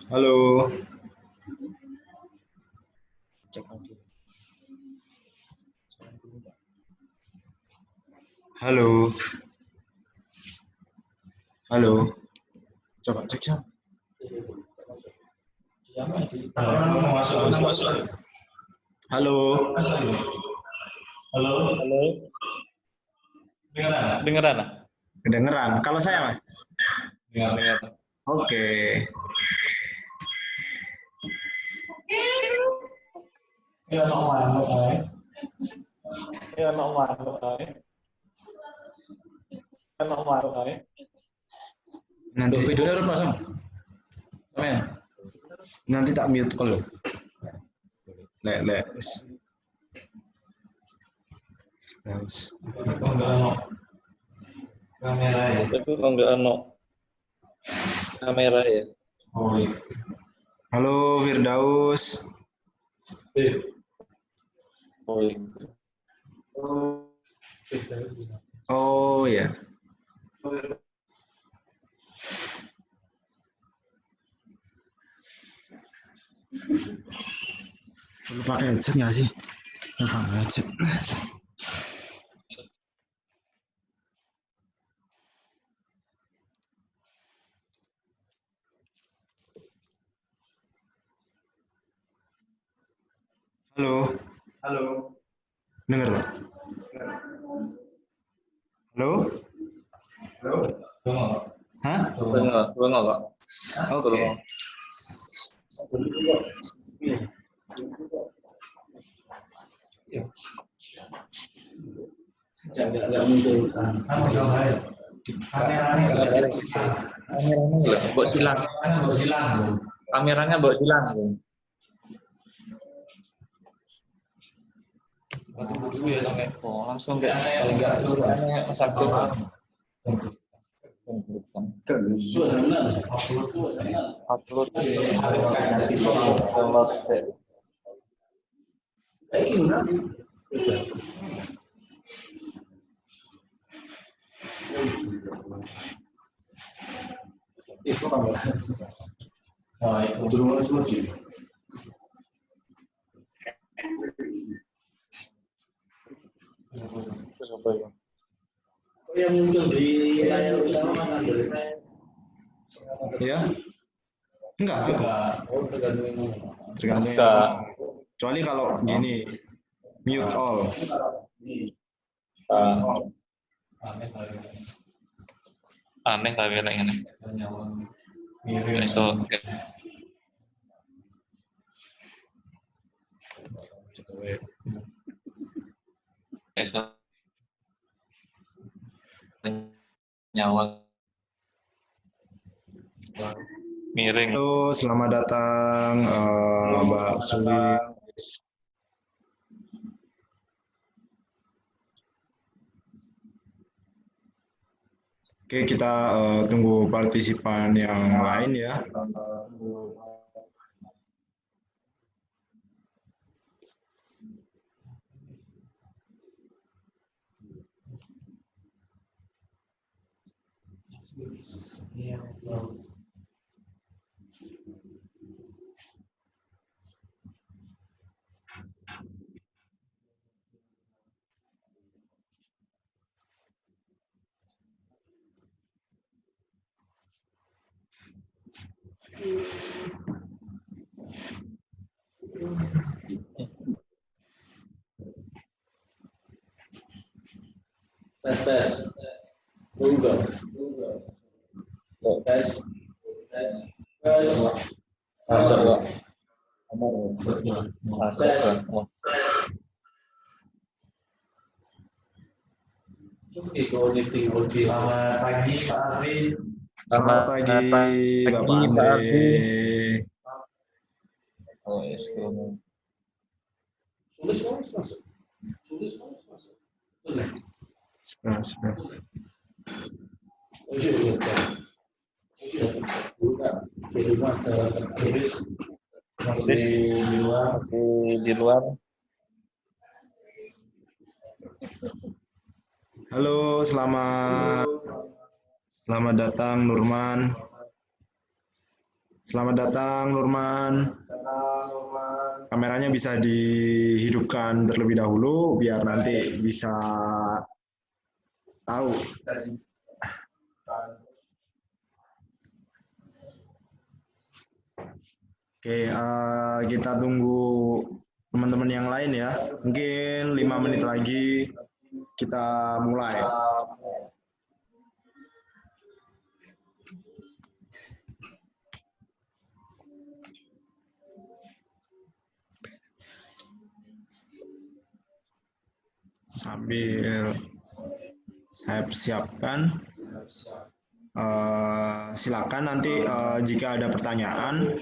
Halo, halo, halo. Coba cek ya. Halo, Halo, Halo, dengar? dengeran? kedengeran. Kalau saya, Mas? Dengar. Oke. Ya, sama saya. Ya, nomor ae. Ya, nomor ae. Nanti Videonya udah pasang? Amin. nanti tak mute call. Lek. Wes. Kamera ya. Itu kalau nggak ono kamera ya. Oh iya. Halo, Firdaus. Oh, iya. Oh ya. Perlu pakai headset nggak sih? Pakai headset. Halo. Halo. Dengar, Pak? Halo? Halo? Hah? Dengar kok. Oke. Enggak muncul. Kamu jauh hari. Kameranya Kameranya mbok silang. Kameranya mbok silang. Tunggu dulu ya sampai langsung kayak paling enggak dulu aneh Mas Abdul. Upload cek. Itu kamera. Nah, itu dulu semua sih. Terus apa ya? Yang muncul di layar utama Mas Abdul. Ya? Enggak. Oh, tergantung. Tergantung Enggak. yang kecuali kalau gini mute all. Aneh tapi kayak gini. Mirip. So, nyawa miring. Halo, selamat datang Mbak Suli. Oke, kita tunggu partisipan yang lain ya. Tes. Tunggu. Tes. Masuk kok. Masuk kok. Selamat pagi Pak Arfi. Selamat pagi Bapak Andre. Oh, itu. Tulis masuk. Sebentar. Oh iya. Di rumah tulis masih di luar. Masih di luar. Halo, selamat datang Nurman. Selamat datang Nurman. Kameranya bisa dihidupkan terlebih dahulu biar nanti bisa tahu. Oke, kita tunggu teman-teman yang lain ya. Mungkin 5 menit lagi kita mulai. Sambil saya siapkan, silakan nanti jika ada pertanyaan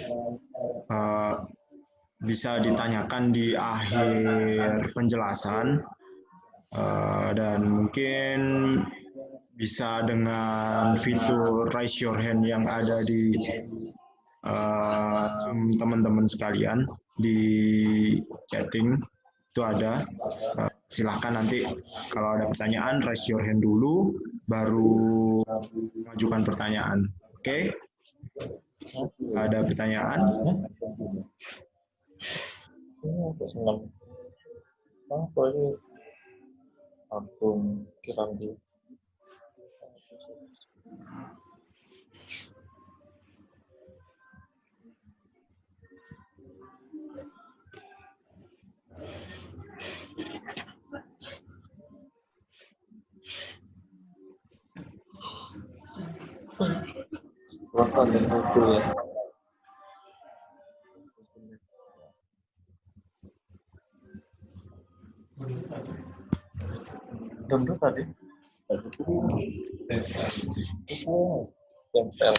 bisa ditanyakan di akhir penjelasan dan mungkin bisa dengan fitur raise your hand yang ada di Zoom teman-teman sekalian di chatting itu ada. Silahkan nanti kalau ada pertanyaan raise your hand dulu baru mengajukan pertanyaan. Oke? Ada pertanyaan? Senang. Apa ini? Album Kiranti. Waktu ada muncul ya. Dulu tadi. Tempel.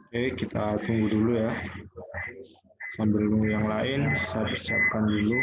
Oke, kita tunggu dulu ya. Sambil nunggu yang lain, saya persiapkan dulu.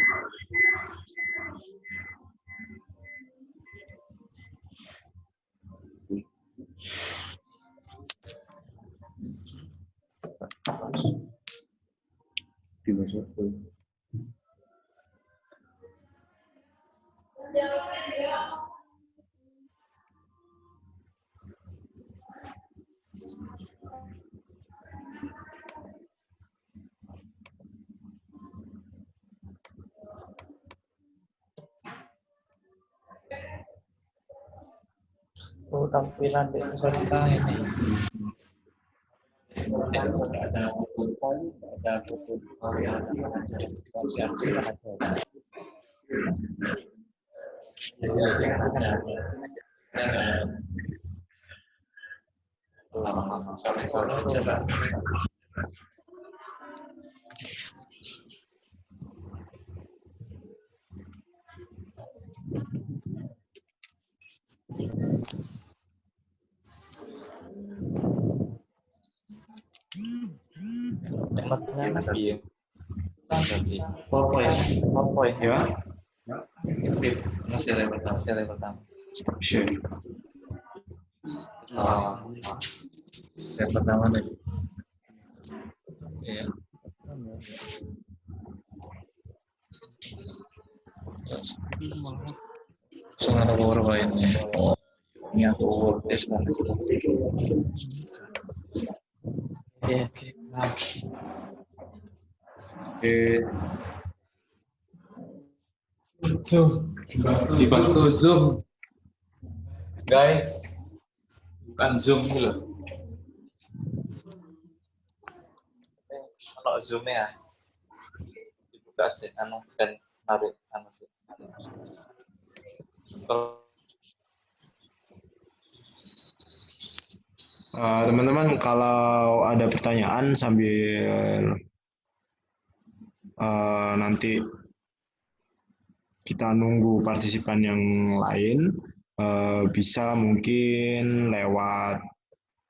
Oh, tampilan di peserta ini. Ada tutup Tematnya dia. PowerPoint. Ya, Masih pertama. stop sharing. Yang pertama nih. Iya. Soalnya PowerPoint ini. Ini aku Word test nanti. Oke, Dibantu Zoom. Guys, bukan Zoom ini loh. Kalau Zoom ya, dibuka sih, dan narik sih. teman-teman kalau ada pertanyaan sambil nanti kita nunggu partisipan yang lain, bisa mungkin lewat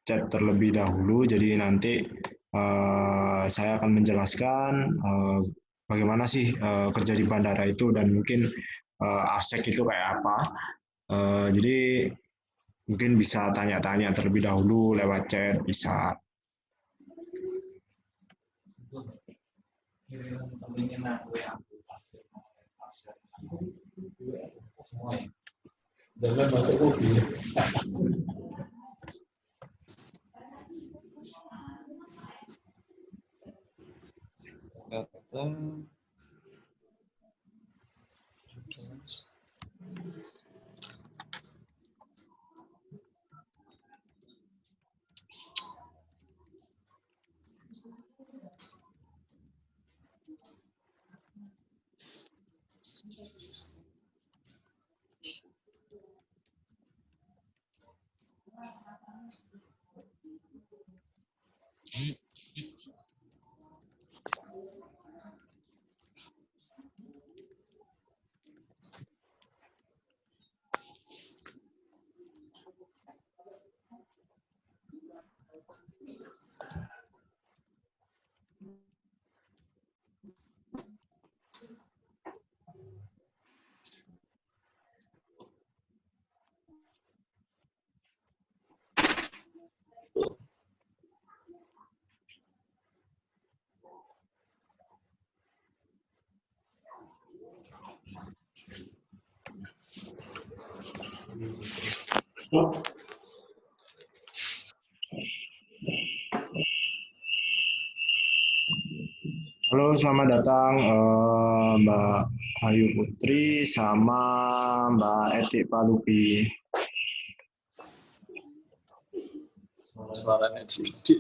chat terlebih dahulu. Jadi nanti saya akan menjelaskan bagaimana sih kerja di bandara itu dan mungkin ASEK itu kayak apa. Jadi mungkin bisa tanya-tanya terlebih dahulu lewat chat, bisa. Jangan masuk mobil. Kata Halo, selamat datang Mbak Ayu Putri sama Mbak Etik Palupi. suaranya gede.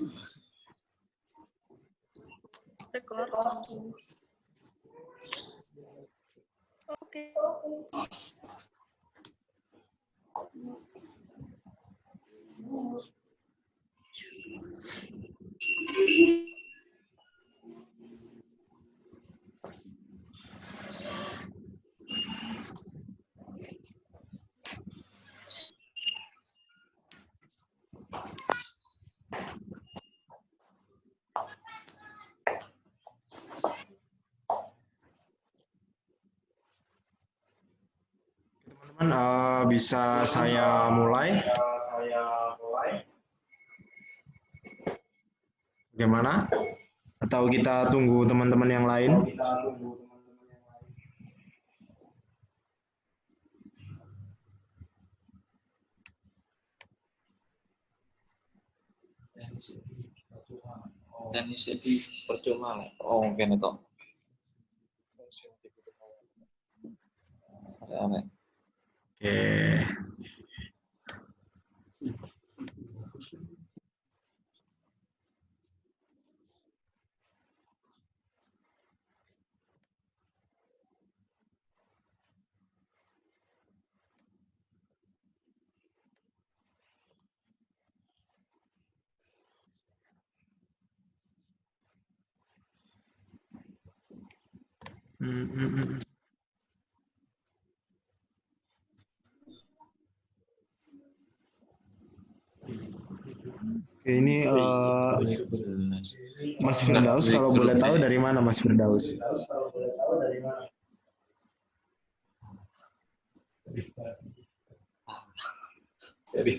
Record. Oke. Teman-teman, bisa saya mulai? Bagaimana? Atau kita tunggu teman-teman yang lain? Dan isi di percuma. Oh, mungkin itu. Aneh. Oke. Oke, ini Mas Firdaus, kalau boleh tahu dari mana Mas Firdaus?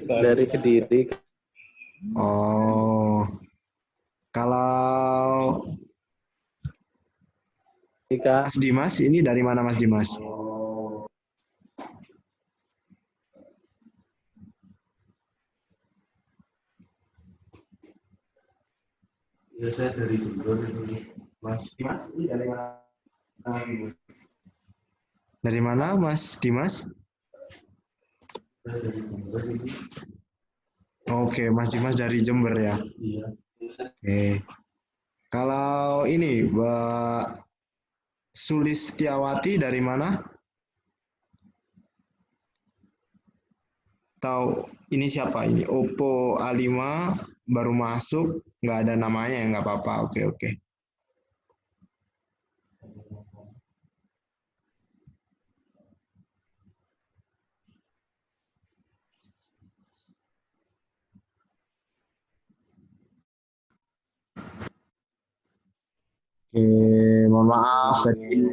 Dari Kediri. Oh, kalau Mas Dimas, ini dari mana Mas Dimas? Ya, saya dari Jember ini, Mas. Dimas, ini dari mana? Dari mana Mas Dimas? Saya dari Jember ini. Oke, Mas Dimas dari Jember ya. Iya. Oke. Kalau ini Mbak Sulistiawati dari mana? Tahu ini siapa ini? Oppo A5 baru masuk, nggak ada namanya ya, nggak apa-apa. Oke, oke. Oke, mohon maaf tadi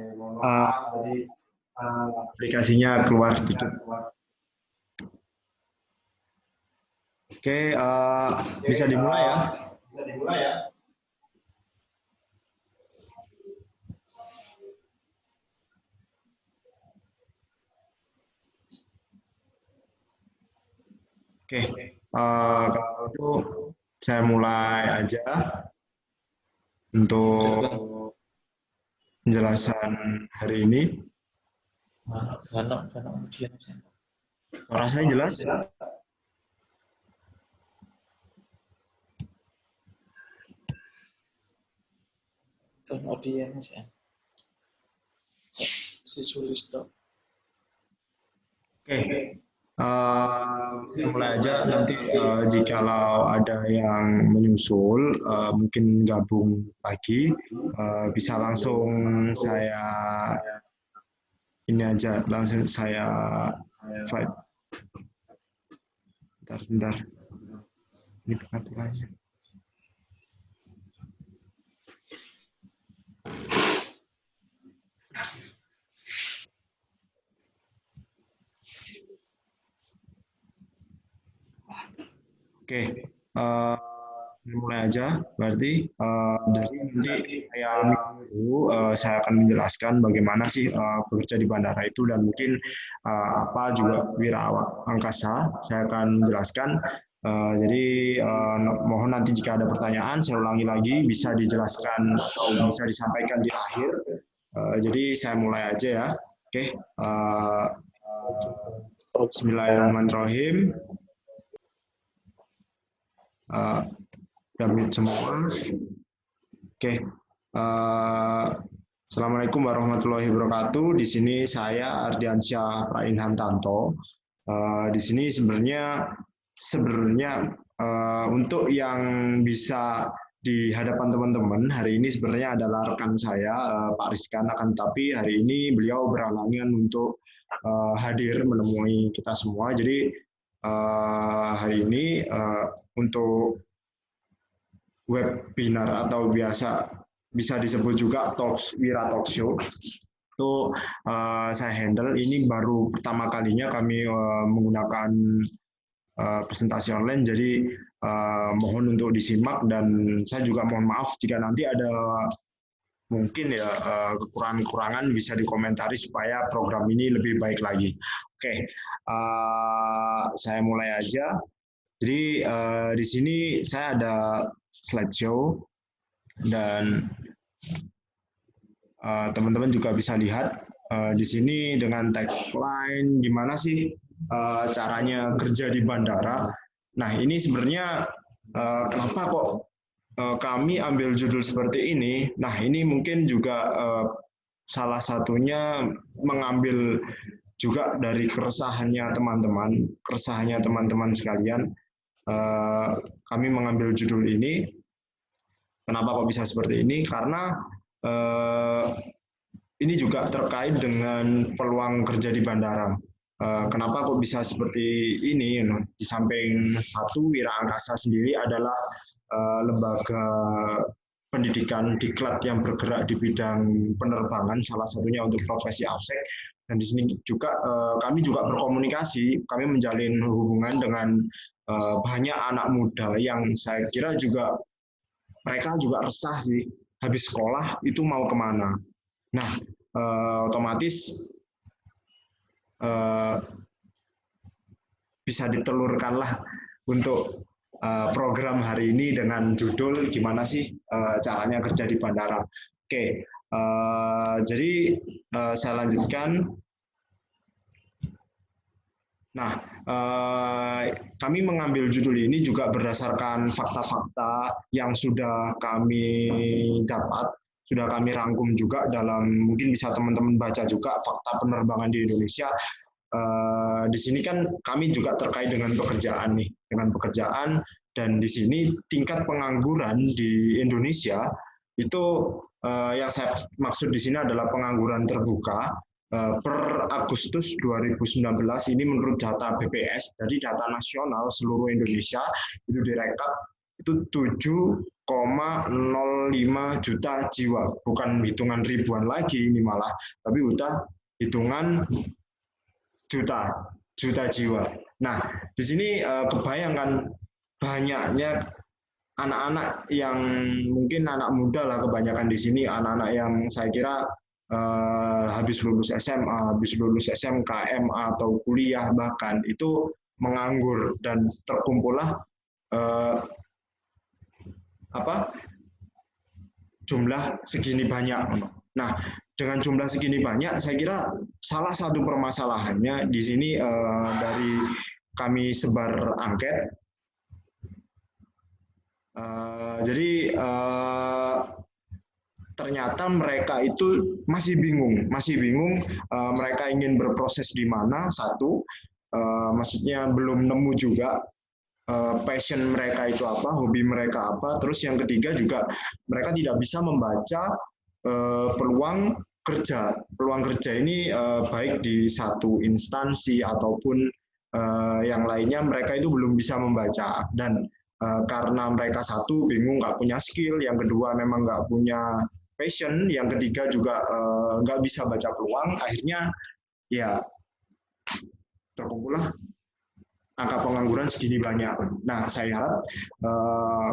aplikasinya keluar sedikit. Oke, bisa dimulai ya. Oke, kalau itu saya mulai aja untuk penjelasan hari ini. Suara saya jelas? Audiens ya. Si Sulisto. Oke, mulai aja nanti jikalau ada yang menyusul mungkin gabung lagi bisa langsung saya ini aja langsung saya slide. Bentar. Ini pengaturannya. Oke, mulai aja. Berarti dari nanti saya akan menjelaskan bagaimana sih bekerja di bandara itu dan mungkin apa juga wira angkasa. Saya akan menjelaskan. Jadi mohon nanti jika ada pertanyaan saya ulangi lagi bisa dijelaskan atau bisa disampaikan di akhir. Jadi saya mulai aja ya. Oke. Bismillahirrahmanirrahim. Damit semua. Oke. Assalamualaikum warahmatullahi wabarakatuh. Di sini saya Ardiansyah Prainhantanto. Di sini sebenarnya untuk yang bisa di hadapan teman-teman hari ini sebenarnya adalah rekan saya Pak Rizkan, akan tapi hari ini beliau berhalangan untuk hadir menemui kita semua. Jadi hari ini untuk webinar atau bisa disebut juga Wira Talk Show itu saya handle. Ini baru pertama kalinya kami menggunakan presentasi online, jadi mohon untuk disimak dan saya juga mohon maaf jika nanti ada mungkin ya kekurangan-kekurangan bisa dikomentari supaya program ini lebih baik lagi. Oke, saya mulai aja. Jadi di sini saya ada slideshow dan teman-teman juga bisa lihat di sini dengan tagline gimana sih caranya kerja di bandara. Nah ini sebenarnya kenapa kok kami ambil judul seperti ini. Nah ini mungkin juga salah satunya mengambil juga dari keresahannya teman-teman sekalian. Kami mengambil judul ini. Kenapa kok bisa seperti ini? Karena ini juga terkait dengan peluang kerja di bandara. Kenapa kok bisa seperti ini? Di samping satu, Wira Angkasa sendiri adalah lembaga pendidikan diklat yang bergerak di bidang penerbangan, salah satunya untuk profesi AFSEC. Dan di sini juga kami juga berkomunikasi, kami menjalin hubungan dengan banyak anak muda yang saya kira juga mereka juga resah sih, habis sekolah itu mau kemana. Nah, otomatis bisa ditelurkanlah untuk program hari ini dengan judul gimana sih caranya kerja di bandara. Oke, jadi saya lanjutkan. Nah, kami mengambil judul ini juga berdasarkan fakta-fakta yang sudah kami dapat, sudah kami rangkum juga dalam, mungkin bisa teman-teman baca juga fakta penerbangan di Indonesia. Di sini kan kami juga terkait dengan pekerjaan nih, dan di sini tingkat pengangguran di Indonesia itu yang saya maksud di sini adalah pengangguran terbuka. Per Agustus 2019 ini menurut data BPS, dari data nasional seluruh Indonesia itu direkap itu 7,05 juta jiwa, bukan hitungan ribuan lagi ini malah, tapi udah hitungan juta jiwa. Nah, di sini kebayangkan banyaknya anak-anak yang mungkin anak muda lah kebanyakan di sini, anak-anak yang saya kira habis lulus SMA, habis lulus SMK, MA atau kuliah bahkan itu menganggur dan terkumpullah jumlah segini banyak. Nah, dengan jumlah segini banyak, saya kira salah satu permasalahannya di sini dari kami sebar angket. Jadi ternyata mereka itu masih bingung mereka ingin berproses di mana, satu, maksudnya belum nemu juga passion mereka itu apa, hobi mereka apa, terus yang ketiga juga mereka tidak bisa membaca peluang kerja. Peluang kerja ini baik di satu instansi ataupun yang lainnya mereka itu belum bisa membaca, dan karena mereka satu bingung, nggak punya skill, yang kedua memang nggak punya passion, yang ketiga juga nggak bisa baca peluang, akhirnya ya terkumpullah angka pengangguran segini banyak. Nah, saya harap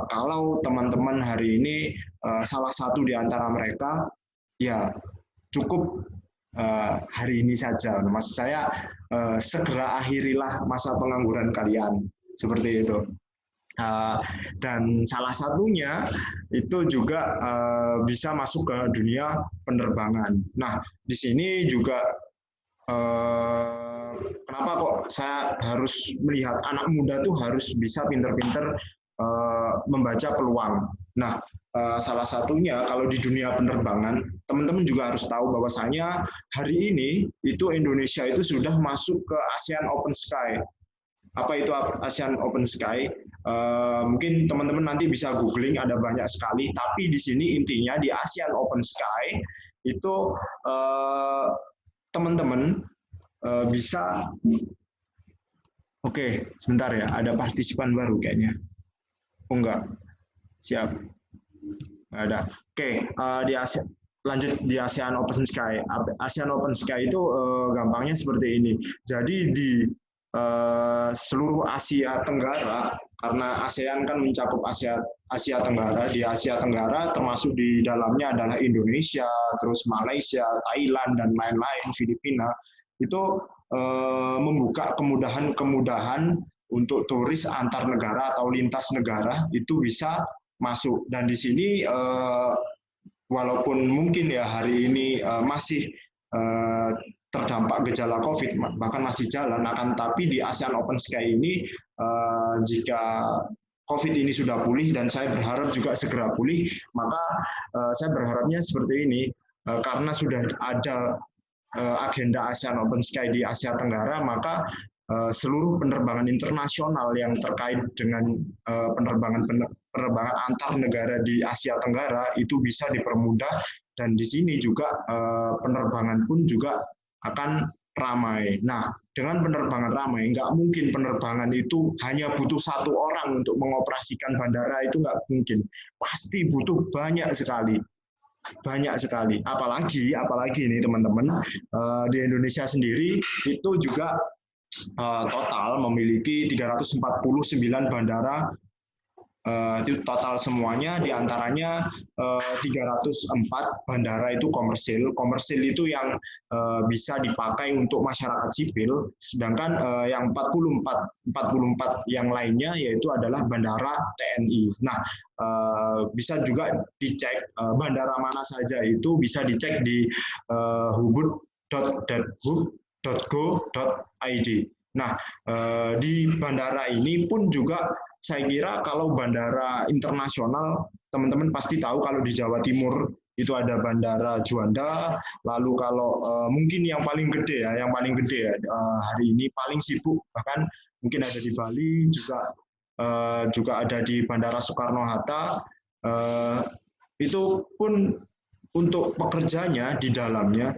kalau teman-teman hari ini salah satu di antara mereka, ya cukup hari ini saja. Maksud saya segera akhirilah masa pengangguran kalian, seperti itu. Dan salah satunya itu juga bisa masuk ke dunia penerbangan. Nah, di sini juga kenapa kok saya harus melihat anak muda tuh harus bisa pinter-pinter membaca peluang. Nah, salah satunya kalau di dunia penerbangan, teman-teman juga harus tahu bahwasanya hari ini itu Indonesia itu sudah masuk ke ASEAN Open Sky. Apa itu ASEAN Open Sky? Mungkin teman-teman nanti bisa googling, ada banyak sekali. Tapi di sini intinya di ASEAN Open Sky itu teman-teman bisa, oke, sebentar ya, ada partisipan baru kayaknya. Oh enggak, siap, nggak ada. Oke, lanjut di ASEAN Open Sky. ASEAN Open Sky itu gampangnya seperti ini. Jadi di seluruh Asia Tenggara, karena ASEAN kan mencakup Asia Tenggara, di Asia Tenggara termasuk di dalamnya adalah Indonesia, terus Malaysia, Thailand, dan lain-lain, Filipina, itu membuka kemudahan-kemudahan untuk turis antar negara atau lintas negara itu bisa masuk. Dan di sini walaupun mungkin ya hari ini masih terdampak gejala COVID, bahkan masih jalan, akan tapi di ASEAN Open Sky ini jika COVID ini sudah pulih, dan saya berharap juga segera pulih, maka saya berharapnya seperti ini, karena sudah ada agenda ASEAN Open Sky di Asia Tenggara, maka seluruh penerbangan internasional yang terkait dengan penerbangan antar negara di Asia Tenggara itu bisa dipermudah, dan di sini juga penerbangan pun juga akan ramai. Nah, dengan penerbangan ramai, nggak mungkin penerbangan itu hanya butuh satu orang untuk mengoperasikan bandara, itu nggak mungkin. Pasti butuh banyak sekali. Apalagi ini teman-teman, di Indonesia sendiri itu juga total memiliki 349 bandara, itu total semuanya, diantaranya 304 bandara itu komersil itu yang bisa dipakai untuk masyarakat sipil, sedangkan yang 44 yang lainnya yaitu adalah bandara TNI. Nah, bisa juga dicek bandara mana saja, itu bisa dicek di hubud.go.id. Nah, di bandara ini pun juga saya kira kalau bandara internasional, teman-teman pasti tahu kalau di Jawa Timur itu ada Bandara Juanda, lalu kalau mungkin yang paling gede ya, hari ini paling sibuk, bahkan mungkin ada di Bali, juga ada di Bandara Soekarno-Hatta, itu pun untuk pekerjanya di dalamnya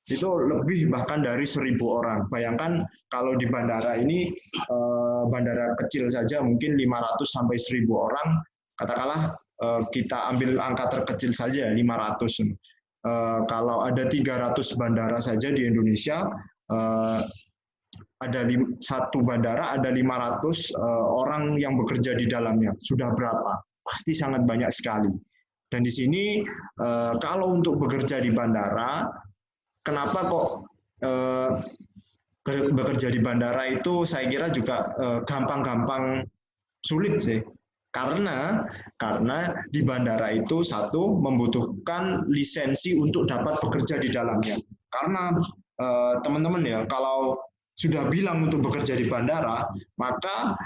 itu lebih bahkan dari 1.000 orang. Bayangkan kalau di bandara ini, bandara kecil saja mungkin 500 sampai 1.000 orang, katakanlah kita ambil angka terkecil saja 500. Kalau ada 300 bandara saja di Indonesia, ada satu bandara ada 500 orang yang bekerja di dalamnya. Sudah berapa? Pasti sangat banyak sekali. Dan di sini kalau untuk bekerja di bandara, kenapa kok bekerja di bandara itu saya kira juga gampang-gampang sulit sih. Karena di bandara itu satu membutuhkan lisensi untuk dapat bekerja di dalamnya. Karena teman-teman ya, kalau sudah bilang untuk bekerja di bandara, maka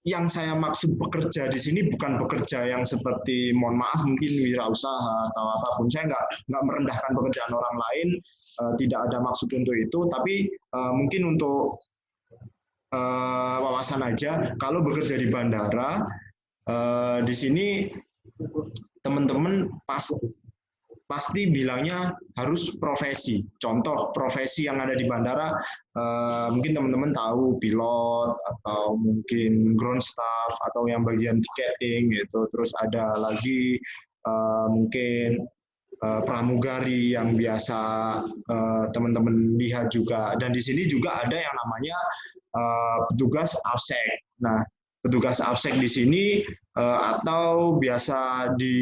yang saya maksud bekerja di sini bukan bekerja yang seperti, mohon maaf, mungkin wirausaha atau apapun. Saya nggak merendahkan pekerjaan orang lain, tidak ada maksud untuk itu. Tapi mungkin untuk wawasan aja, kalau bekerja di bandara, di sini teman-teman pasti bilangnya harus profesi. Contoh profesi yang ada di bandara, mungkin teman-teman tahu pilot atau mungkin ground staff atau yang bagian tiketing gitu. Terus ada lagi mungkin pramugari yang biasa teman-teman lihat juga. Dan di sini juga ada yang namanya petugas AFSEC. Nah, petugas AFSEC di sini atau biasa di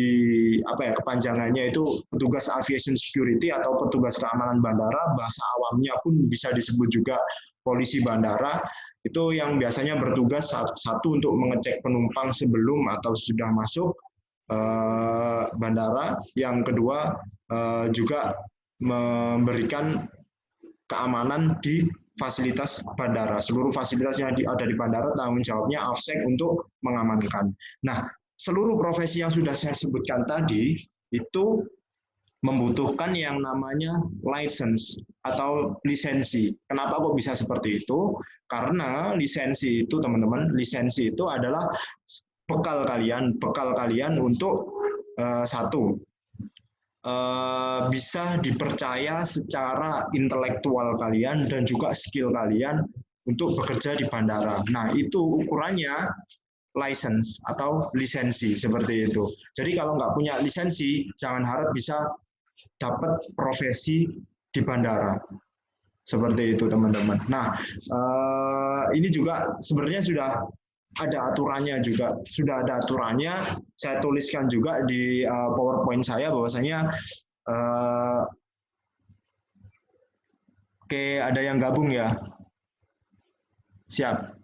kepanjangannya itu petugas aviation security atau petugas keamanan bandara, bahasa awamnya pun bisa disebut juga polisi bandara. Itu yang biasanya bertugas satu untuk mengecek penumpang sebelum atau sudah masuk bandara. Yang kedua juga memberikan keamanan di fasilitas bandara. Seluruh fasilitas yang ada di bandara tanggung jawabnya AFSEC untuk mengamankan. Nah, seluruh profesi yang sudah saya sebutkan tadi itu membutuhkan yang namanya license atau lisensi. Kenapa kok bisa seperti itu? Karena lisensi itu, teman-teman, lisensi itu adalah bekal kalian untuk satu, bisa dipercaya secara intelektual kalian dan juga skill kalian untuk bekerja di bandara. Nah, itu ukurannya license atau lisensi seperti itu. Jadi kalau nggak punya lisensi, jangan harap bisa dapat profesi di bandara. Seperti itu, teman-teman. Nah, ini juga sebenarnya sudah ada aturannya juga, sudah ada aturannya. Saya tuliskan juga di PowerPoint saya bahwasanya oke, ada yang gabung ya. Siap.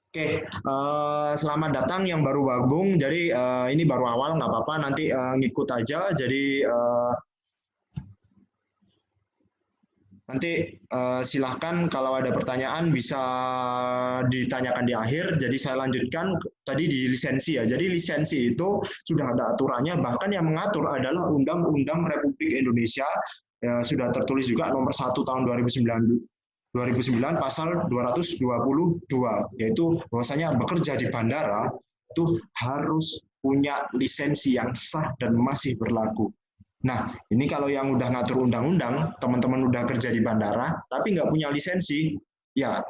Oke, selamat datang yang baru gabung. Jadi ini baru awal, nggak apa-apa, nanti ngikut aja. Jadi nanti silahkan kalau ada pertanyaan bisa ditanyakan di akhir. Jadi saya lanjutkan tadi di lisensi ya. Jadi lisensi itu sudah ada aturannya, bahkan yang mengatur adalah Undang-Undang Republik Indonesia, ya, sudah tertulis juga nomor 1 tahun 2009 pasal 222, yaitu bahwasanya bekerja di bandara itu harus punya lisensi yang sah dan masih berlaku. Nah, ini kalau yang udah ngatur undang-undang, teman-teman udah kerja di bandara, tapi nggak punya lisensi, ya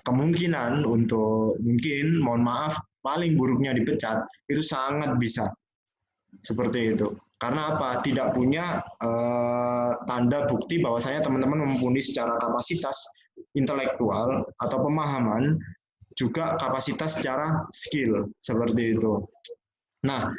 kemungkinan untuk mungkin, mohon maaf, paling buruknya dipecat, itu sangat bisa. Seperti itu. Karena apa? Tidak punya tanda bukti bahwasanya teman-teman mumpuni secara kapasitas intelektual atau pemahaman, juga kapasitas secara skill, seperti itu. Nah,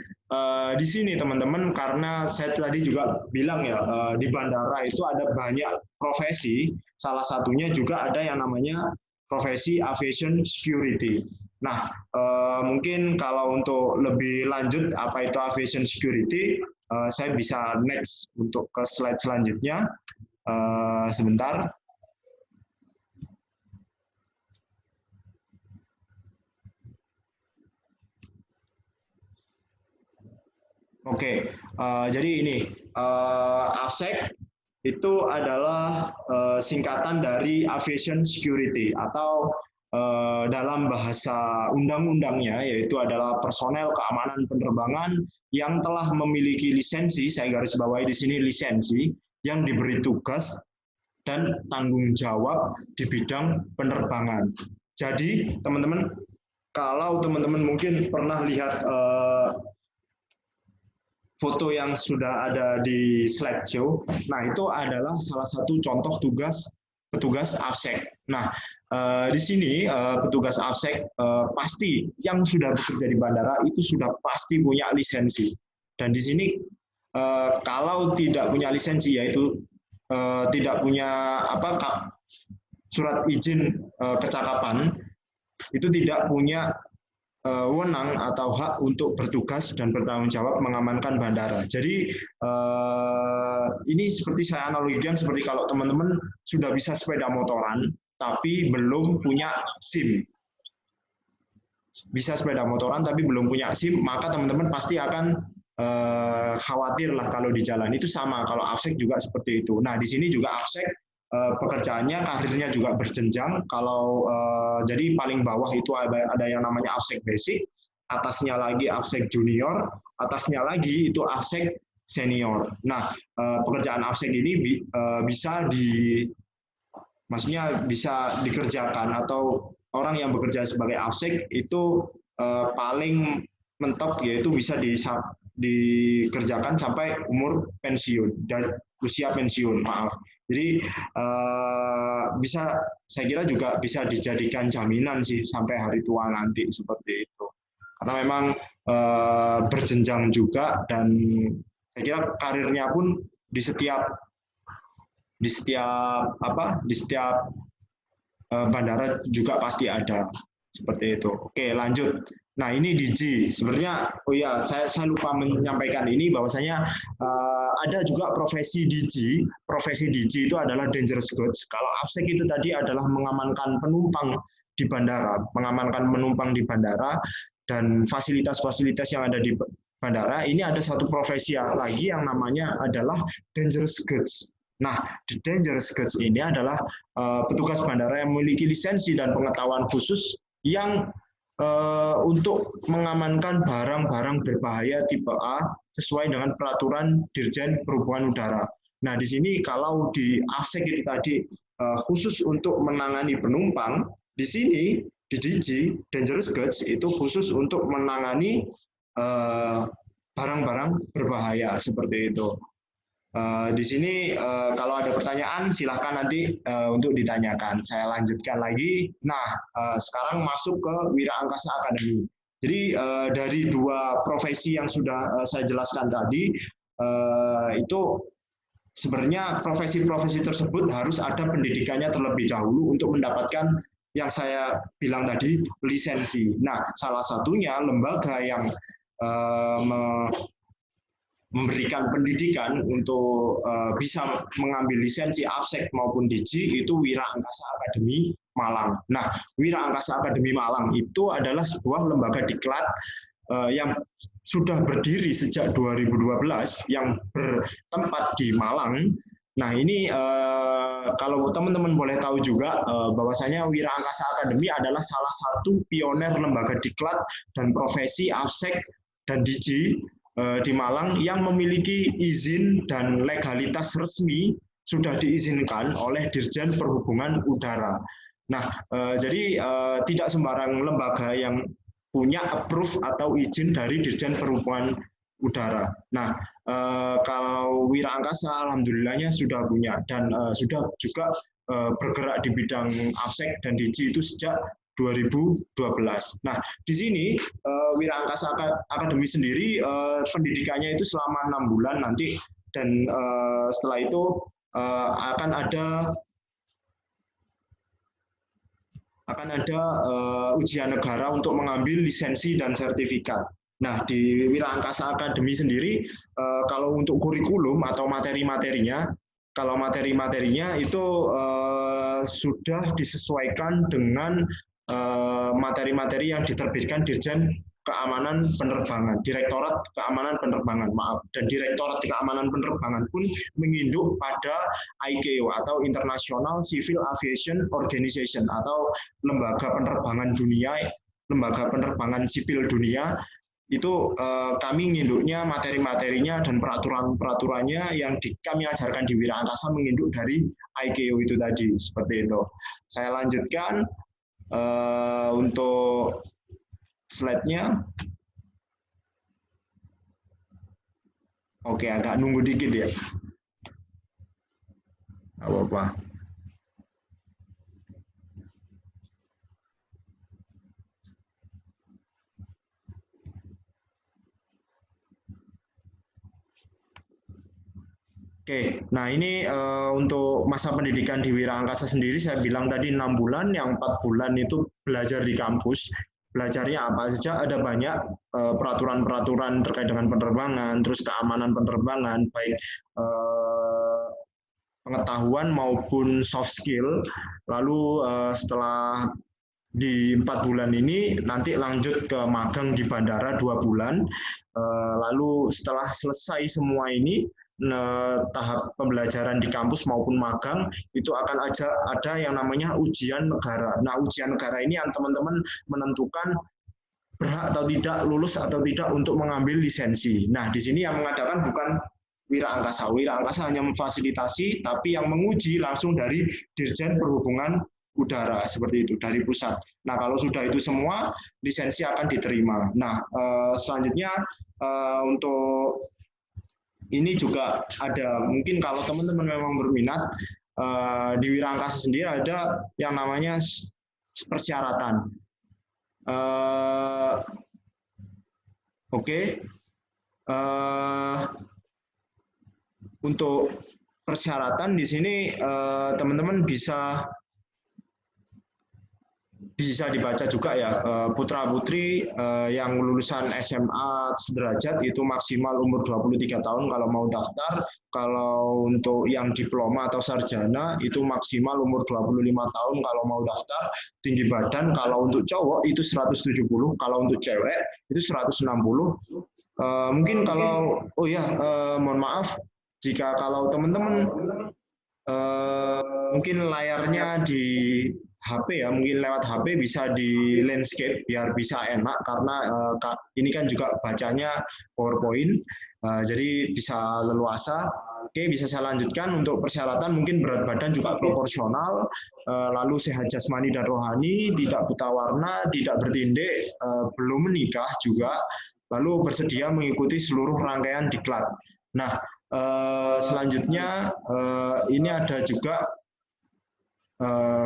di sini teman-teman, karena saya tadi juga bilang ya, di bandara itu ada banyak profesi, salah satunya juga ada yang namanya profesi aviation security. Nah, mungkin kalau untuk lebih lanjut apa itu aviation security, saya bisa next untuk ke slide selanjutnya. Sebentar. Oke, jadi ini AFSEC itu adalah singkatan dari Aviation Security atau dalam bahasa undang-undangnya yaitu adalah personel keamanan penerbangan yang telah memiliki lisensi, saya garis bawahi di sini lisensi, yang diberi tugas dan tanggung jawab di bidang penerbangan. Jadi teman-teman, kalau teman-teman mungkin pernah lihat foto yang sudah ada di slideshow, nah itu adalah salah satu contoh petugas AFSEC. Nah, di sini petugas AFSEC pasti yang sudah bekerja di bandara itu sudah pasti punya lisensi. Dan di sini kalau tidak punya lisensi, yaitu tidak punya surat izin kecakapan, itu tidak punya wewenang atau hak untuk bertugas dan bertanggung jawab mengamankan bandara. Jadi ini seperti saya analogikan seperti kalau teman-teman sudah bisa sepeda motoran tapi belum punya SIM. Bisa sepeda motoran tapi belum punya SIM, maka teman-teman pasti akan khawatir lah kalau di jalan. Itu sama kalau AFSEK juga seperti itu. Nah, di sini juga AFSEK pekerjaannya, karirnya juga berjenjang. Kalau jadi paling bawah itu ada yang namanya AFSEK basic, atasnya lagi AFSEK junior, atasnya lagi itu AFSEK senior. Nah, pekerjaan AFSEK ini maksudnya bisa dikerjakan, atau orang yang bekerja sebagai AFSEK itu paling mentok yaitu bisa dikerjakan sampai umur pensiun dan usia pensiun, maaf. Jadi saya kira juga bisa dijadikan jaminan sih sampai hari tua nanti seperti itu. Karena memang berjenjang juga, dan saya kira karirnya pun di setiap bandara juga pasti ada seperti itu. Oke, lanjut. Nah, ini DG. Sebenarnya, saya lupa menyampaikan ini bahwasanya ada juga profesi DG. Profesi DG itu adalah dangerous goods. Kalau AFSEK itu tadi adalah mengamankan penumpang di bandara, dan fasilitas-fasilitas yang ada di bandara. Ini ada satu profesi lagi yang namanya adalah dangerous goods. Nah, the dangerous goods ini adalah petugas bandara yang memiliki lisensi dan pengetahuan khusus yang untuk mengamankan barang-barang berbahaya tipe A sesuai dengan peraturan Dirjen Perhubungan Udara. Nah, di sini kalau di AFSEK itu tadi khusus untuk menangani penumpang, di sini di DG Dangerous Goods itu khusus untuk menangani barang-barang berbahaya seperti itu. Di sini kalau ada pertanyaan silahkan nanti untuk ditanyakan. Saya lanjutkan lagi. Nah, sekarang masuk ke Wira Angkasa Academy. Jadi dari dua profesi yang sudah saya jelaskan tadi, itu sebenarnya profesi-profesi tersebut harus ada pendidikannya terlebih dahulu untuk mendapatkan yang saya bilang tadi, lisensi. Nah, salah satunya lembaga yang memberikan pendidikan untuk bisa mengambil lisensi AFSEK maupun DG itu Wira Angkasa Academy Malang. Nah, Wira Angkasa Academy Malang itu adalah sebuah lembaga diklat yang sudah berdiri sejak 2012 yang bertempat di Malang. Nah, ini kalau teman-teman boleh tahu juga bahwasanya Wira Angkasa Academy adalah salah satu pioner lembaga diklat dan profesi AFSEK dan DG di Malang yang memiliki izin dan legalitas resmi sudah diizinkan oleh Dirjen Perhubungan Udara. Nah, jadi tidak sembarang lembaga yang punya approve atau izin dari Dirjen Perhubungan Udara. Nah, kalau Wira Angkasa alhamdulillahnya sudah punya, dan sudah juga bergerak di bidang AFSEK dan DG itu sejak 2012. Nah, di sini Wira Angkasa Academy sendiri pendidikannya itu selama 6 bulan nanti, dan setelah itu akan ada ujian negara untuk mengambil lisensi dan sertifikat. Nah, di Wira Angkasa Academy sendiri kalau untuk kurikulum atau materi-materinya, kalau materi-materinya itu sudah disesuaikan dengan materi-materi yang diterbitkan Dirjen Keamanan Penerbangan, Direktorat Keamanan Penerbangan, maaf, dan Direktorat Keamanan Penerbangan pun menginduk pada ICAO atau International Civil Aviation Organization atau lembaga penerbangan dunia, lembaga penerbangan sipil dunia. Itu kami nginduknya materi-materinya dan peraturan-peraturannya yang kami ajarkan di Wira Angkasa menginduk dari ICAO itu tadi, seperti itu. Saya lanjutkan untuk slide-nya. Oke, agak nunggu dikit ya. Nggak apa-apa. Oke, nah ini untuk masa pendidikan di Wira Angkasa sendiri saya bilang tadi 6 bulan, yang 4 bulan itu belajar di kampus. Belajarnya apa saja? Ada banyak peraturan-peraturan terkait dengan penerbangan, terus keamanan penerbangan, baik pengetahuan maupun soft skill. Lalu setelah di 4 bulan ini nanti lanjut ke magang di bandara 2 bulan. Lalu setelah selesai semua ini, tahap pembelajaran di kampus maupun magang itu akan ada yang namanya ujian negara. Nah, ujian negara ini yang teman-teman menentukan berhak atau tidak, lulus atau tidak untuk mengambil lisensi. Nah, di sini yang mengadakan bukan Wira Angkasa. Wira Angkasa hanya memfasilitasi, tapi yang menguji langsung dari Dirjen Perhubungan Udara, seperti itu, dari pusat. Nah, kalau sudah itu semua, lisensi akan diterima. Nah, selanjutnya untuk ini juga ada, mungkin kalau teman-teman memang berminat, di Wira Angkasa sendiri ada yang namanya persyaratan. Oke. Untuk persyaratan di sini teman-teman bisa dibaca juga ya, putra-putri yang lulusan SMA sederajat itu maksimal umur 23 tahun kalau mau daftar. Kalau untuk yang diploma atau sarjana itu maksimal umur 25 tahun kalau mau daftar. Tinggi badan kalau untuk cowok itu 170, kalau untuk cewek itu 160. Mungkin kalau, oh ya, mohon maaf jika kalau teman-teman mungkin layarnya di HP ya, mungkin lewat HP bisa di landscape biar bisa enak, karena ini kan juga bacanya PowerPoint, jadi bisa leluasa. Oke, bisa saya lanjutkan. Untuk persyaratan mungkin berat badan juga proporsional, lalu sehat jasmani dan rohani, tidak buta warna, tidak bertindih, belum menikah juga, lalu bersedia mengikuti seluruh rangkaian diklat. Nah, selanjutnya ini ada juga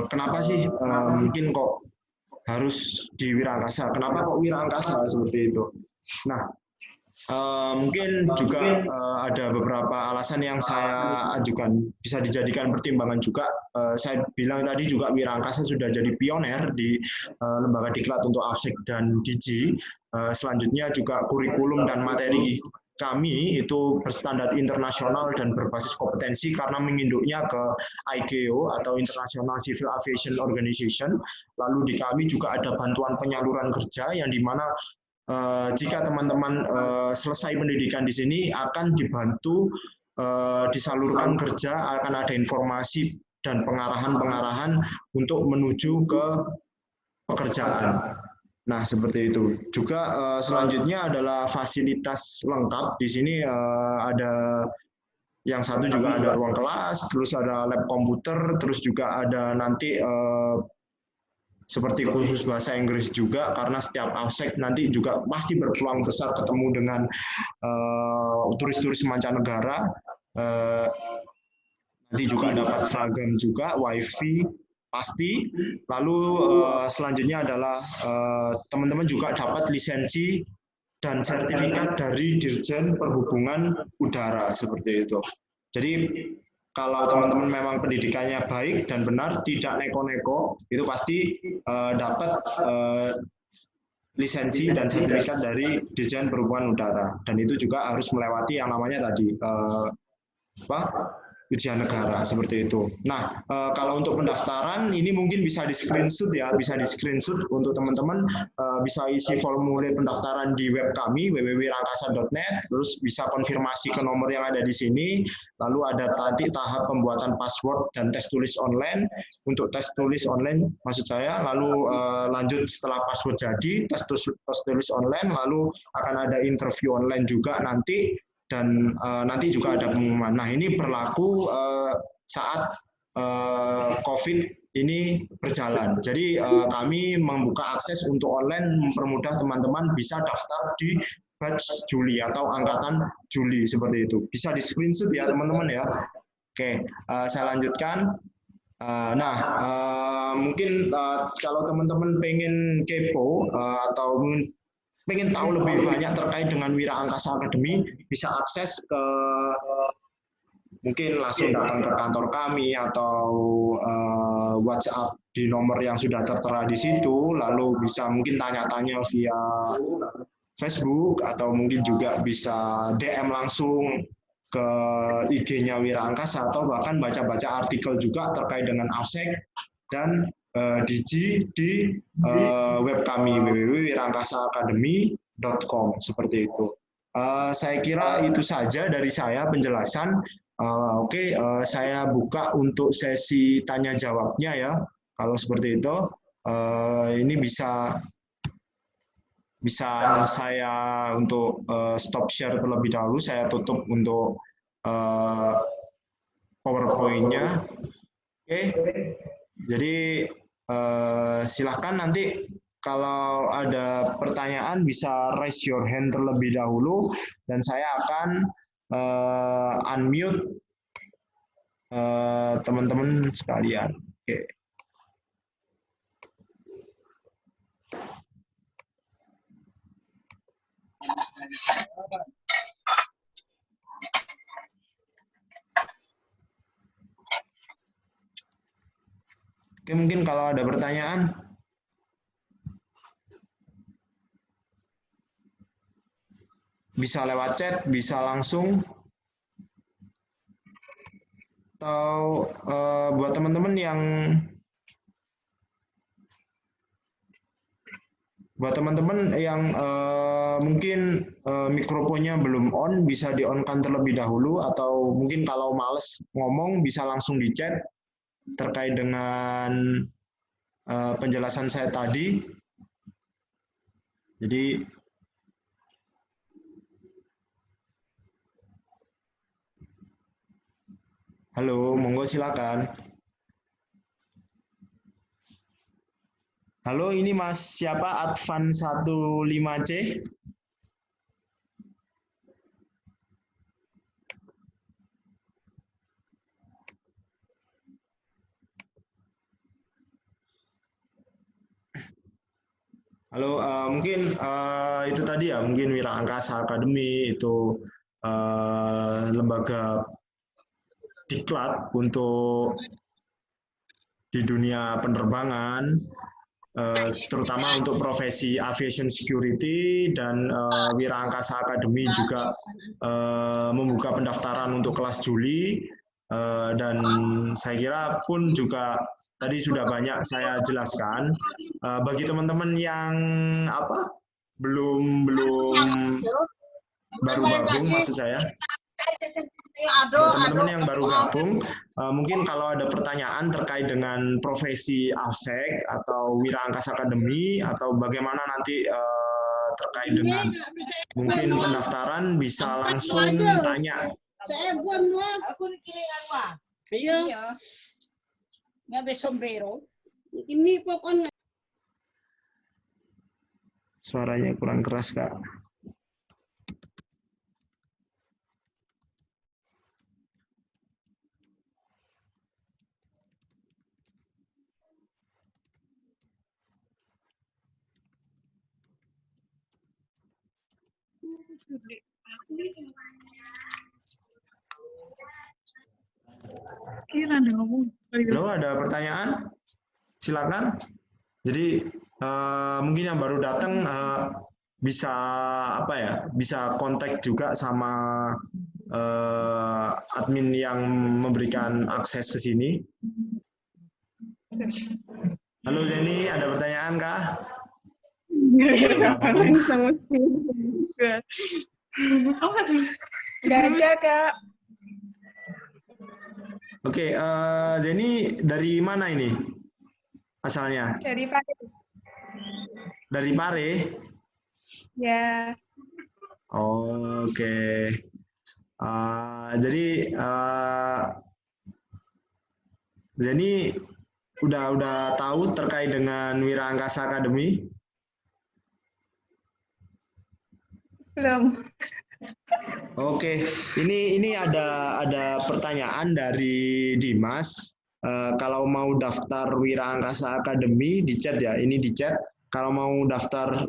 kenapa sih mungkin kok harus di Wira Angkasa? Kenapa kok Wira Angkasa seperti itu? Nah, mungkin juga ada beberapa alasan yang saya ajukan, bisa dijadikan pertimbangan juga. Saya bilang tadi juga Wira Angkasa sudah jadi pioner di lembaga diklat untuk AFSEK dan DIGI. Selanjutnya juga kurikulum dan materi kami itu berstandar internasional dan berbasis kompetensi karena menginduknya ke ICAO atau International Civil Aviation Organization. Lalu di kami juga ada bantuan penyaluran kerja yang dimana jika teman-teman selesai pendidikan di sini akan dibantu disalurkan kerja, akan ada informasi dan pengarahan-pengarahan untuk menuju ke pekerjaan. Nah, seperti itu. Juga selanjutnya adalah fasilitas lengkap. Di sini ada yang satu juga ada ruang kelas, terus ada lab komputer, terus juga ada nanti seperti kursus bahasa Inggris juga, karena setiap AFSEK nanti juga pasti berpeluang besar ketemu dengan turis-turis mancanegara. Nanti juga dapat seragam juga, wifi, pasti. Lalu selanjutnya adalah teman-teman juga dapat lisensi dan sertifikat dari Dirjen Perhubungan Udara, seperti itu. Jadi kalau teman-teman memang pendidikannya baik dan benar, tidak neko-neko, itu pasti dapat lisensi dan sertifikat dari Dirjen Perhubungan Udara. Dan itu juga harus melewati yang namanya tadi ujian negara, seperti itu. Nah, kalau untuk pendaftaran ini mungkin bisa di screenshot ya, bisa di screenshot untuk teman-teman, bisa isi formulir pendaftaran di web kami www.wirangkasa.net, terus bisa konfirmasi ke nomor yang ada di sini, lalu ada tadi tahap pembuatan password dan tes tulis online. Untuk tes tulis online maksud saya, lalu lanjut setelah password jadi, tes tulis online, lalu akan ada interview online juga nanti, dan nanti juga ada pengumuman. Nah, ini berlaku saat COVID ini berjalan. Jadi kami membuka akses untuk online, mempermudah teman-teman bisa daftar di batch Juli atau angkatan Juli, seperti itu. Bisa di screenshot ya teman-teman ya. Oke, saya lanjutkan. Mungkin kalau teman-teman pengen kepo atau pengen tahu lebih banyak terkait dengan Wira Angkasa Academy, bisa akses ke mungkin langsung datang ke kantor kami atau WhatsApp di nomor yang sudah tertera di situ, lalu bisa mungkin tanya-tanya via Facebook atau mungkin juga bisa DM langsung ke IG-nya Wira Angkasa atau bahkan baca-baca artikel juga terkait dengan AFSEC dan Digi di web kami www.wiraangkasaacademy.com seperti itu. Saya kira itu saja dari saya penjelasan. Oke, saya buka untuk sesi tanya jawabnya ya. Kalau seperti itu, ini bisa saya untuk stop share terlebih dahulu. Saya tutup untuk PowerPoint-nya. Oke, jadi silahkan nanti kalau ada pertanyaan bisa raise your hand terlebih dahulu dan saya akan unmute teman-teman sekalian. Oke. Oke, mungkin kalau ada pertanyaan bisa lewat chat, bisa langsung, atau buat teman-teman yang mungkin mikrofonnya belum on, bisa di-on-kan terlebih dahulu, atau mungkin kalau males ngomong bisa langsung di chat terkait dengan penjelasan saya tadi. Jadi halo, monggo silakan. Halo, ini Mas siapa? Advan 15C. Halo, mungkin itu tadi ya, mungkin Wira Angkasa Academy itu lembaga diklat untuk di dunia penerbangan, terutama untuk profesi aviation security, dan Wira Angkasa Academy juga membuka pendaftaran untuk kelas Juli, dan saya kira pun juga tadi sudah banyak saya jelaskan. Bagi teman-teman yang belum baru gabung, maksud saya, teman-teman yang baru gabung, mungkin kalau ada pertanyaan terkait dengan profesi AFSEC atau Wira Angkasa Academy atau bagaimana nanti terkait dengan mungkin pendaftaran, bisa langsung tanya. Saya buat aku dikirim apa? Iya. Nggak bisa sombrero. Ini pokoknya. Suaranya kurang keras, Kak. Halo, ada pertanyaan? Silakan. Jadi mungkin yang baru datang bisa bisa kontak juga sama admin yang memberikan akses ke sini. Halo Zeni, ada pertanyaan kah? Nggak ada, Kak. Oke, Zeni dari mana ini asalnya? Dari Pare. Dari Pare? Ya. Oke. Jadi Zeni udah tahu terkait dengan Wira Angkasa Academy? Belum. Oke, ini ada pertanyaan dari Dimas. Kalau mau daftar Wira Angkasa Academy di chat ya, ini di chat. Kalau mau daftar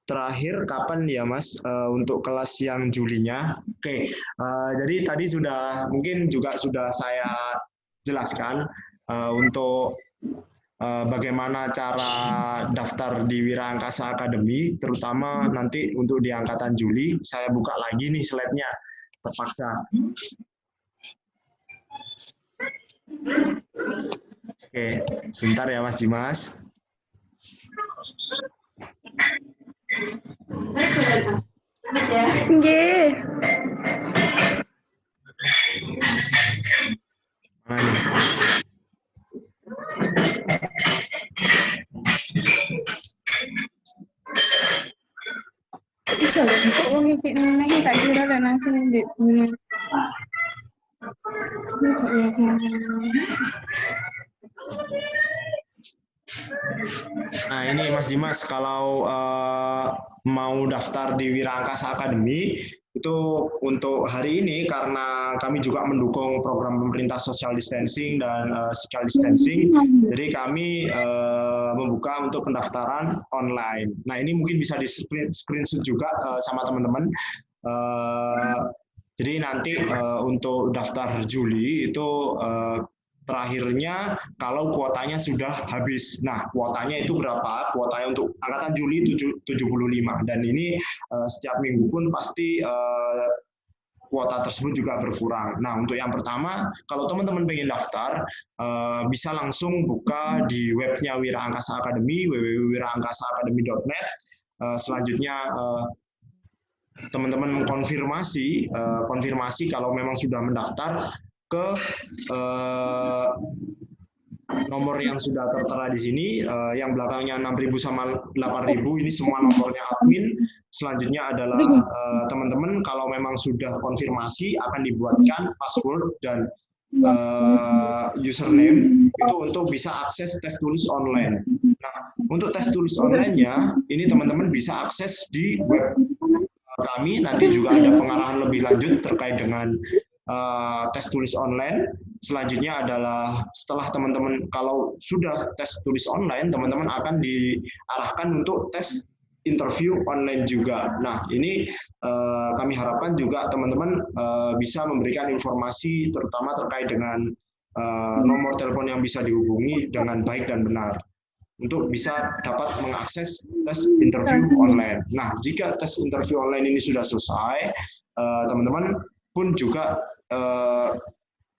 terakhir kapan ya Mas untuk kelas yang Julinya? Oke, jadi tadi mungkin juga sudah saya jelaskan untuk bagaimana cara daftar di Wira Angkasa Academy, terutama nanti untuk di angkatan Juli. Saya buka lagi nih slide-nya, terpaksa. Oke, sebentar ya Mas Dimas. Nggih. Mana nih? Bisa lho, kok wong iki nang tak kira lek langsung di ini. Nah ini Mas Dimas, kalau mau daftar di Wira Angkasa Academy, itu untuk hari ini karena kami juga mendukung program pemerintah social distancing dan physical distancing, jadi kami membuka untuk pendaftaran online. Nah ini mungkin bisa di screenshot juga sama teman-teman. Jadi nanti untuk daftar Juli itu terakhirnya kalau kuotanya sudah habis. Nah, kuotanya itu berapa? Kuotanya untuk angkatan Juli 75 dan ini setiap minggu pun pasti kuota tersebut juga berkurang. Nah, untuk yang pertama, kalau teman-teman pengen daftar, bisa langsung buka di webnya Wira Angkasa Academy, www.wiraangkasaacademy.net. Selanjutnya, teman-teman mengkonfirmasi kalau memang sudah mendaftar ke nomor yang sudah tertera di sini, yang belakangnya 6.000 sama 8.000, ini semua nomornya admin. Selanjutnya adalah teman-teman kalau memang sudah konfirmasi akan dibuatkan password dan username itu untuk bisa akses tes tulis online. Nah, untuk tes tulis online-nya, ini teman-teman bisa akses di web kami, nanti juga ada pengarahan lebih lanjut terkait dengan tes tulis online. Selanjutnya adalah setelah teman-teman kalau sudah tes tulis online, teman-teman akan diarahkan untuk tes interview online juga. Nah, ini kami harapkan juga teman-teman bisa memberikan informasi terutama terkait dengan nomor telepon yang bisa dihubungi dengan baik dan benar untuk bisa dapat mengakses tes interview online. Nah, jika tes interview online ini sudah selesai, teman-teman pun juga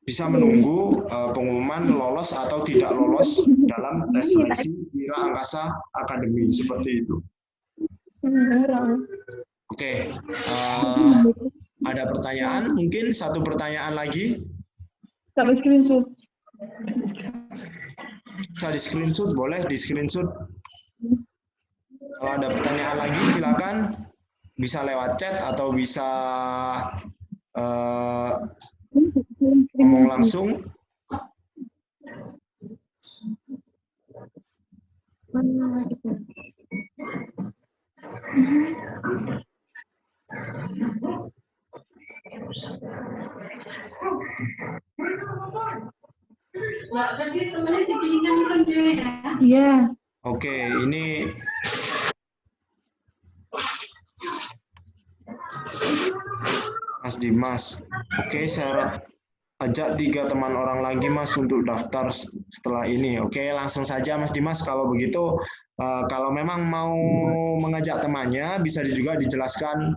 bisa menunggu pengumuman lolos atau tidak lolos dalam tes seleksi Wira Angkasa Academy, seperti itu. Oke, ada pertanyaan? Mungkin satu pertanyaan lagi? Sampai screenshot. Bisa di screenshot, boleh di screenshot. Kalau ada pertanyaan lagi silakan, bisa lewat chat atau bisa ngomong langsung. Iya. Oke, ini Mas Dimas. Oke, saya ajak 3 teman orang lagi Mas untuk daftar setelah ini. Oke, langsung saja Mas Dimas. Kalau begitu, kalau memang mau mengajak temannya, bisa juga dijelaskan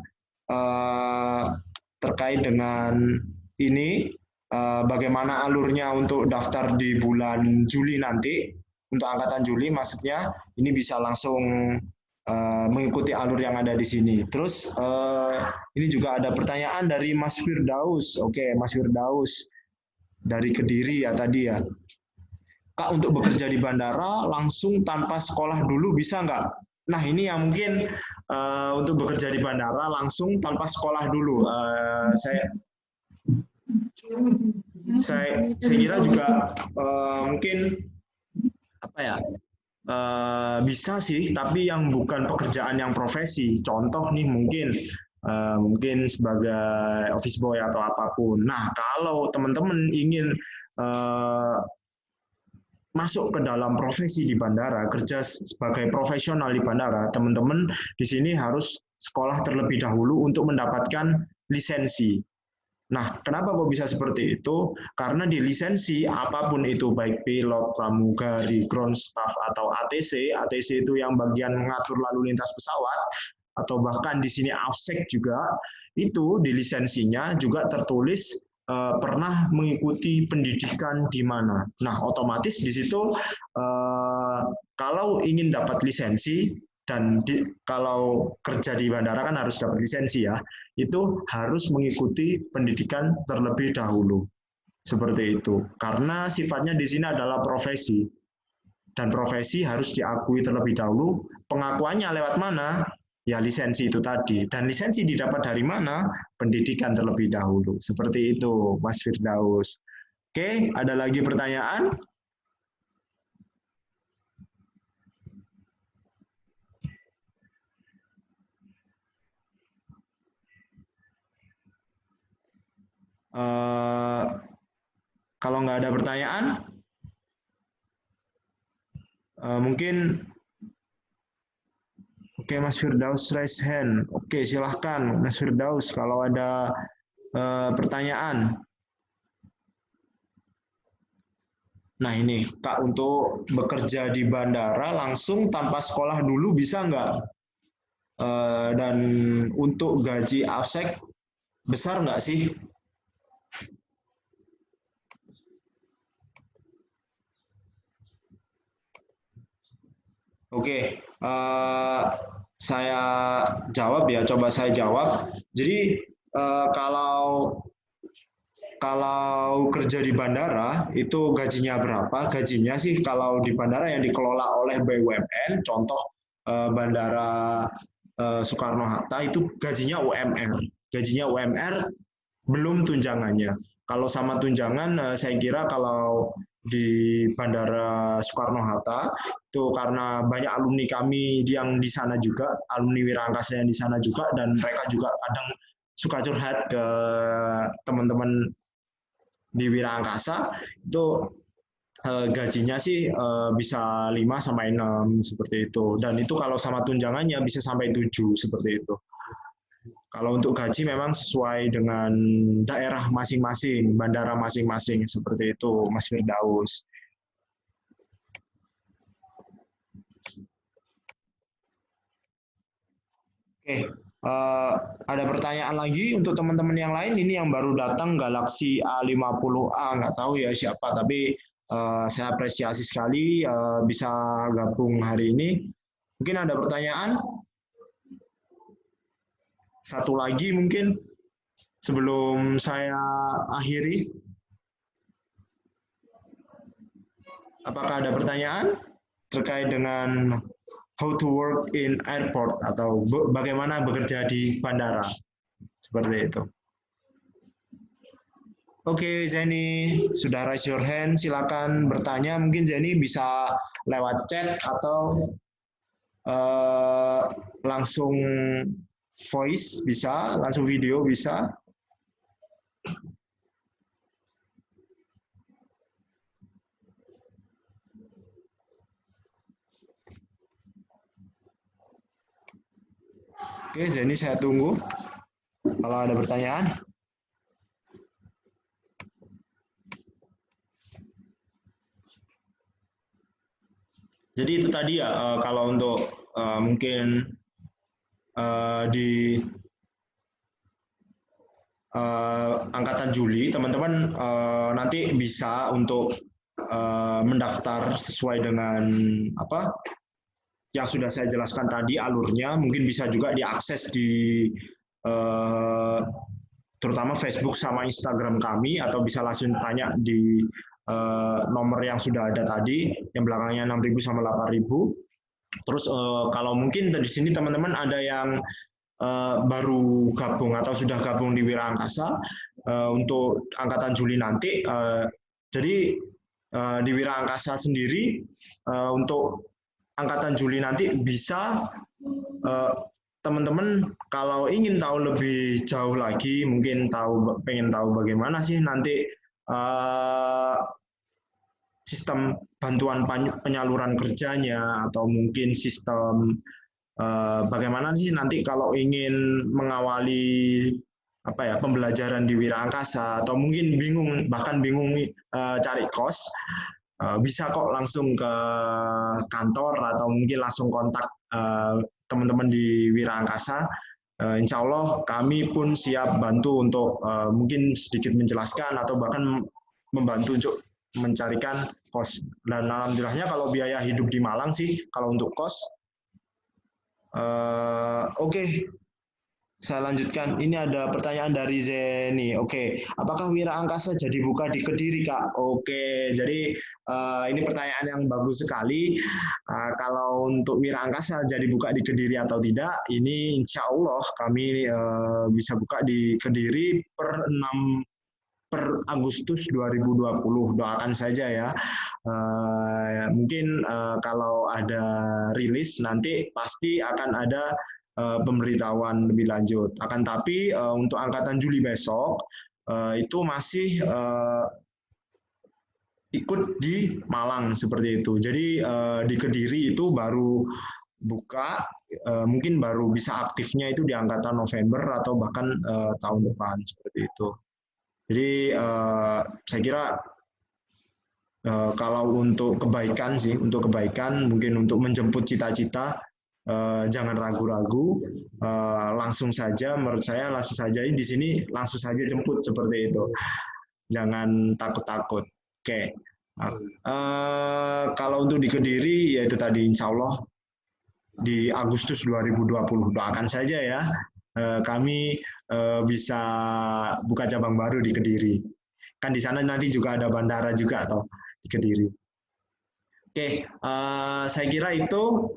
terkait dengan ini, bagaimana alurnya untuk daftar di bulan Juli nanti. Untuk angkatan Juli maksudnya, ini bisa langsung mengikuti alur yang ada di sini. Terus ini juga ada pertanyaan dari Mas Firdaus. Oke, Mas Firdaus dari Kediri ya tadi ya. Kak, untuk bekerja di bandara langsung tanpa sekolah dulu bisa nggak? Nah ini yang mungkin untuk bekerja di bandara langsung tanpa sekolah dulu. Saya kira juga mungkin apa ya? Bisa sih, tapi yang bukan pekerjaan yang profesi. Contoh nih mungkin sebagai office boy atau apapun. Nah, kalau teman-teman ingin masuk ke dalam profesi di bandara, kerja sebagai profesional di bandara, teman-teman di sini harus sekolah terlebih dahulu untuk mendapatkan lisensi. Nah, kenapa kok bisa seperti itu? Karena di lisensi apapun itu, baik pilot, pramugari, ground staff, atau ATC, ATC itu yang bagian mengatur lalu lintas pesawat, atau bahkan di sini AFSEC juga, itu di lisensinya juga tertulis pernah mengikuti pendidikan di mana. Nah, otomatis di situ kalau ingin dapat lisensi, dan kalau kerja di bandara kan harus dapat lisensi ya, itu harus mengikuti pendidikan terlebih dahulu. Seperti itu. Karena sifatnya di sini adalah profesi. Dan profesi harus diakui terlebih dahulu. Pengakuannya lewat mana? Ya lisensi itu tadi. Dan lisensi didapat dari mana? Pendidikan terlebih dahulu. Seperti itu, Mas Firdaus. Oke, ada lagi pertanyaan? Kalau nggak ada pertanyaan, mungkin oke, Mas Firdaus raise hand. Oke, silahkan Mas Firdaus kalau ada pertanyaan. Nah ini Kak, untuk bekerja di bandara langsung tanpa sekolah dulu bisa nggak? Dan untuk gaji AFSEC besar nggak sih? Oke, saya jawab ya, coba saya jawab. Jadi kalau kerja di bandara itu gajinya berapa? Gajinya sih kalau di bandara yang dikelola oleh BUMN, contoh Bandara Soekarno-Hatta itu gajinya UMR. Gajinya UMR belum tunjangannya. Kalau sama tunjangan, saya kira kalau di Bandara Soekarno-Hatta itu karena banyak alumni kami yang di sana juga, alumni Wirangkasa yang di sana juga, dan mereka juga kadang suka curhat ke teman-teman di Wirangkasa itu gajinya sih bisa 5 sampai 6 seperti itu, dan itu kalau sama tunjangannya bisa sampai 7 seperti itu. Kalau untuk gaji memang sesuai dengan daerah masing-masing, bandara masing-masing, seperti itu, Mas Firdaus. Oke, ada pertanyaan lagi untuk teman-teman yang lain? Ini yang baru datang, Galaxy A50A, nggak tahu ya siapa, tapi saya apresiasi sekali bisa gabung hari ini. Mungkin ada pertanyaan? Satu lagi mungkin sebelum saya akhiri. Apakah ada pertanyaan terkait dengan how to work in airport atau bagaimana bekerja di bandara? Seperti itu. Oke, Jenny, sudah raise your hand, silakan bertanya. Mungkin Jenny bisa lewat chat atau langsung voice bisa, langsung video bisa. Oke, Jenny saya tunggu kalau ada pertanyaan. Jadi itu tadi ya, kalau untuk mungkin di angkatan Juli, teman-teman nanti bisa untuk mendaftar sesuai dengan apa yang sudah saya jelaskan tadi alurnya. Mungkin bisa juga diakses di terutama Facebook sama Instagram kami, atau bisa langsung tanya di nomor yang sudah ada tadi, yang belakangnya 6.000 sama 8.000. Terus kalau mungkin di sini teman-teman ada yang baru gabung atau sudah gabung di Wirangkasa untuk angkatan Juli nanti. Jadi di Wirangkasa sendiri untuk angkatan Juli nanti bisa teman-teman kalau ingin tahu lebih jauh lagi, mungkin pengen tahu bagaimana sih nanti sistem bantuan penyaluran kerjanya atau mungkin sistem bagaimana sih nanti kalau ingin mengawali pembelajaran di Wira Angkasa atau mungkin bahkan bingung cari kos, bisa kok langsung ke kantor atau mungkin langsung kontak teman-teman di Wira Angkasa. Insya Allah kami pun siap bantu untuk mungkin sedikit menjelaskan atau bahkan membantu untuk mencarikan kos. Dan alhamdulillahnya kalau biaya hidup di Malang sih kalau untuk kos oke. Saya lanjutkan. Ini ada pertanyaan dari Zeni. Oke, apakah Wira Angkasa jadi buka di Kediri, Kak? Oke, jadi ini pertanyaan yang bagus sekali. Kalau untuk Wira Angkasa jadi buka di Kediri atau tidak, ini insya Allah kami bisa buka di Kediri per Agustus 2020. Doakan saja ya. Mungkin kalau ada rilis nanti pasti akan ada pemberitahuan lebih lanjut. Akan tapi untuk angkatan Juli besok itu masih ikut di Malang seperti itu. Jadi di Kediri itu baru buka, mungkin baru bisa aktifnya itu di angkatan November atau bahkan tahun depan seperti itu. Jadi saya kira kalau untuk kebaikan sih, mungkin untuk menjemput cita-cita, jangan ragu-ragu, langsung saja. Menurut saya langsung saja di sini langsung saja jemput seperti itu, jangan takut-takut. Oke, kalau untuk di Kediri ya itu tadi insya Allah di Agustus 2020 doakan saja ya, kami bisa buka cabang baru di Kediri. Kan di sana nanti juga ada bandara juga atau di Kediri. Oke, saya kira itu.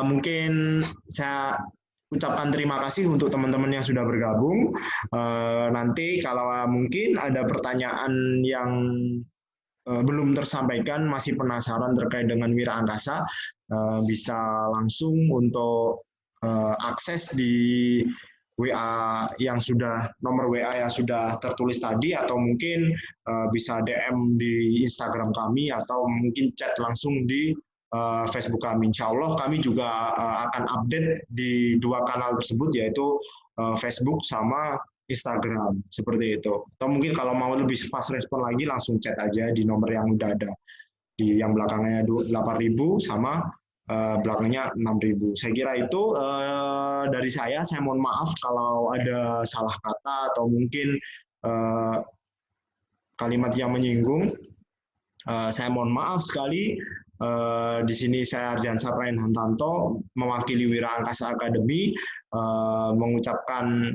Mungkin saya ucapkan terima kasih untuk teman-teman yang sudah bergabung. Nanti kalau mungkin ada pertanyaan yang belum tersampaikan, masih penasaran terkait dengan Wira Angkasa, bisa langsung untuk akses di WA yang sudah, nomor WA yang sudah tertulis tadi, atau mungkin bisa DM di Instagram kami, atau mungkin chat langsung di Facebook kami. Insya Allah kami juga akan update di dua kanal tersebut, yaitu Facebook sama Instagram, seperti itu. Atau mungkin kalau mau lebih fast respon lagi, langsung chat aja di nomor yang udah ada, di yang belakangnya 8.000 sama belakangnya 6.000. Saya kira itu dari saya mohon maaf kalau ada salah kata atau mungkin kalimat yang menyinggung. Saya mohon maaf sekali. Di sini saya Ardiansyah Praenhantanto mewakili Wira Angkasa Academy, mengucapkan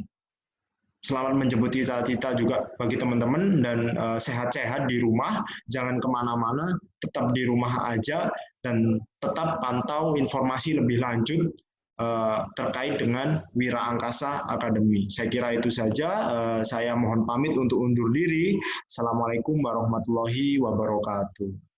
selamat menjemput cita-cita juga bagi teman-teman, dan sehat-sehat di rumah, jangan kemana-mana, tetap di rumah aja, dan tetap pantau informasi lebih lanjut terkait dengan Wira Angkasa Academy. Saya kira itu saja. Saya mohon pamit untuk undur diri. Assalamualaikum warahmatullahi wabarakatuh.